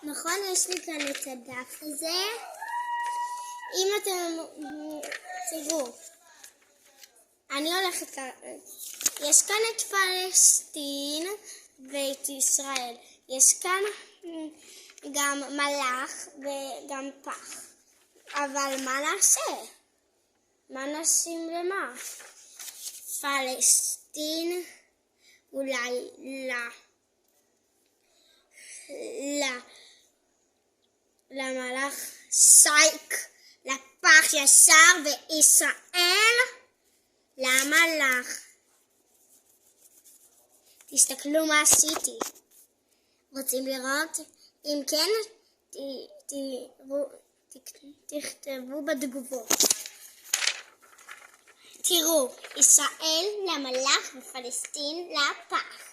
נכון, יש לי כאן את הדף הזה. אם אתם תראו, אני הולכת, יש כאן את פלסטין ואת ישראל. יש כאן גם מלאך וגם פח. אבל מה נעשה? מה נשים למה? פלסטין אולי למלאך סייק, לפח ישר, וישראל למלאך. תסתכלו מה עשיתי. רוצים לראות? אם כן, תכתבו בתגובות. תראו, ישראל למלאך ופלסטין לפח.